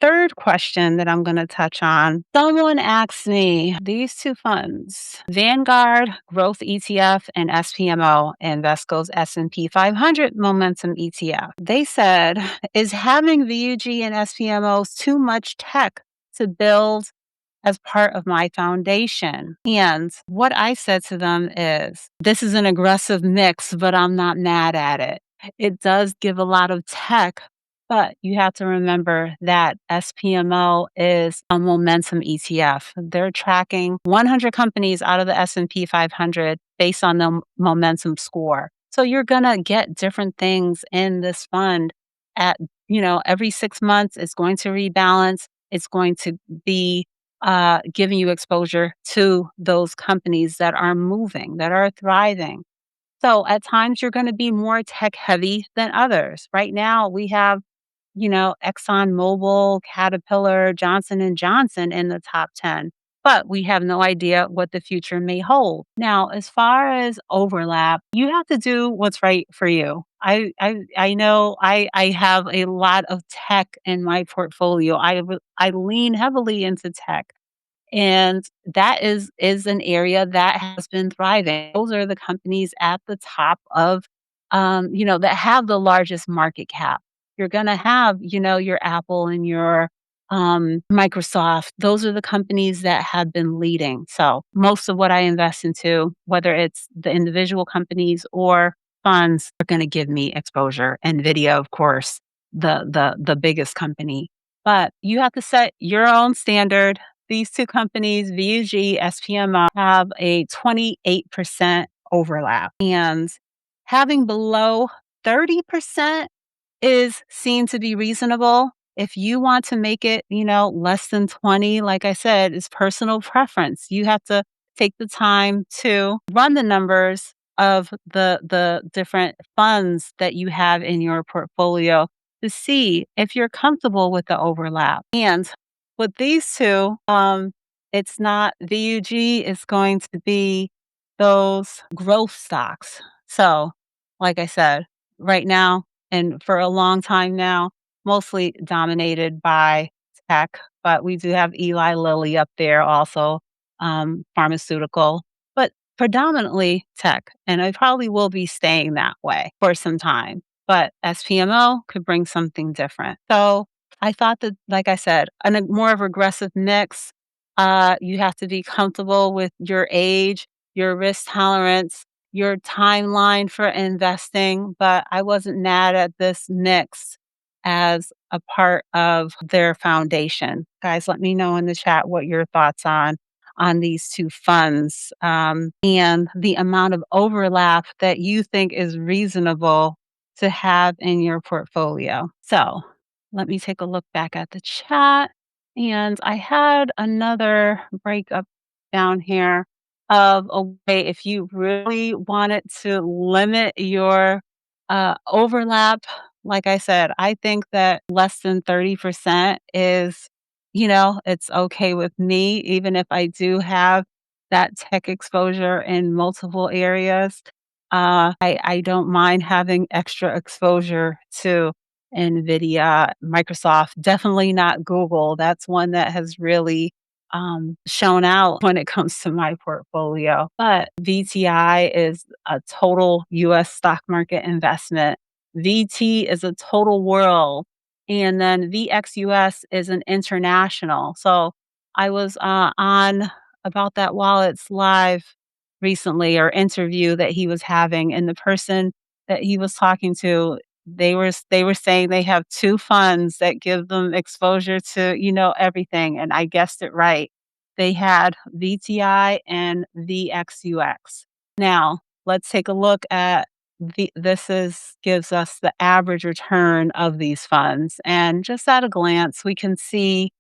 third question that I'm going to touch on, someone asked me these two funds, Vanguard Growth ETF and SPMO, Invesco's S&P 500 Momentum ETF. They said, is having VUG and SPMOs too much tech to build as part of my foundation? And what I said to them is, this is an aggressive mix, but I'm not mad at it. It does give a lot of tech, but you have to remember that SPMO is a momentum ETF. They're tracking 100 companies out of the S&P 500 based on the momentum score. So you're going to get different things in this fund at, every 6 months. It's going to rebalance. It's going to be giving you exposure to those companies that are moving, that are thriving. So at times you're going to be more tech heavy than others. Right now we have, ExxonMobil, Caterpillar, Johnson and Johnson in the top 10, but we have no idea what the future may hold. Now, as far as overlap, you have to do what's right for you. I know I have a lot of tech in my portfolio. I lean heavily into tech. And that is an area that has been thriving. Those are the companies at the top of, that have the largest market cap. You're going to have, your Apple and your Microsoft. Those are the companies that have been leading. So most of what I invest into, whether it's the individual companies or funds, are going to give me exposure. Nvidia, of course, the biggest company. But you have to set your own standard. These two companies, VUG, SPMO, have a 28% overlap. And having below 30% is seen to be reasonable. If you want to make it, less than 20, like I said, is personal preference. You have to take the time to run the numbers of the different funds that you have in your portfolio to see if you're comfortable with the overlap. And with these two, it's not VUG is going to be those growth stocks. So, like I said, right now and for a long time now, mostly dominated by tech, but we do have Eli Lilly up there also, pharmaceutical, but predominantly tech. And it probably will be staying that way for some time. But SPMO could bring something different. So I thought that, like I said, a more of aggressive mix. You have to be comfortable with your age, your risk tolerance, your timeline for investing. But I wasn't mad at this mix as a part of their foundation. Guys, let me know in the chat what your thoughts on these two funds and the amount of overlap that you think is reasonable to have in your portfolio. So let me take a look back at the chat. And I had another breakup down here of a way if you really wanted to limit your overlap. Like I said, I think that less than 30% is, it's okay with me, even if I do have that tech exposure in multiple areas. I don't mind having extra exposure to Nvidia, Microsoft, definitely not Google. That's one that has really shown out when it comes to my portfolio. But VTI is a total US stock market investment. VT is a total world. And then VXUS is an international. So I was on About That Wallet's live recently or interview that he was having, and the person that he was talking to, they were saying they have two funds that give them exposure to, everything, and I guessed it right. They had VTI and VXUX. Now, let's take a look at this is gives us the average return of these funds, and just at a glance, we can see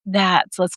that. Let's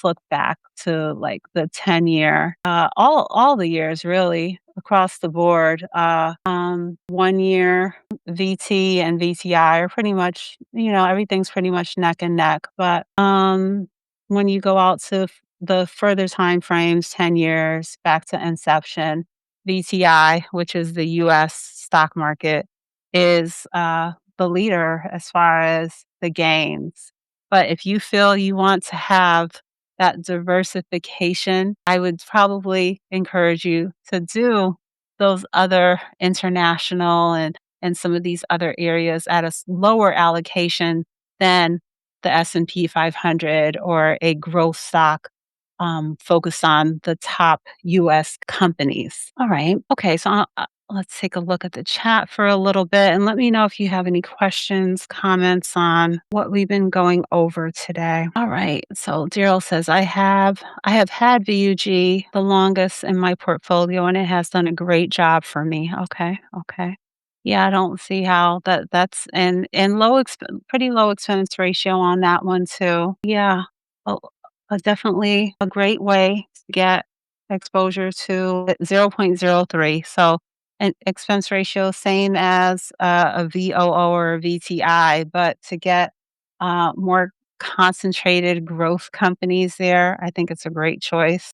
look back to like the 10-year, all the years really across the board. 1 year VT and VTI are pretty much, everything's pretty much neck and neck. But when you go out to the further time frames, 10 years back to inception, VTI, which is the US stock market, is the leader as far as the gains. But if you feel you want to have that diversification, I would probably encourage you to do those other international and some of these other areas at a lower allocation than the S&P 500 or a growth stock focused on the top US companies. All right. Okay. So let's take a look at the chat for a little bit and let me know if you have any questions, comments on what we've been going over today. All right. So Daryl says, I have had VUG the longest in my portfolio and it has done a great job for me. Okay. Okay. Yeah, I don't see how that's and pretty low expense ratio on that one too. Yeah. Oh, definitely a great way to get exposure to 0.03. So an expense ratio, same as a VOO or a VTI, but to get more concentrated growth companies there, I think it's a great choice.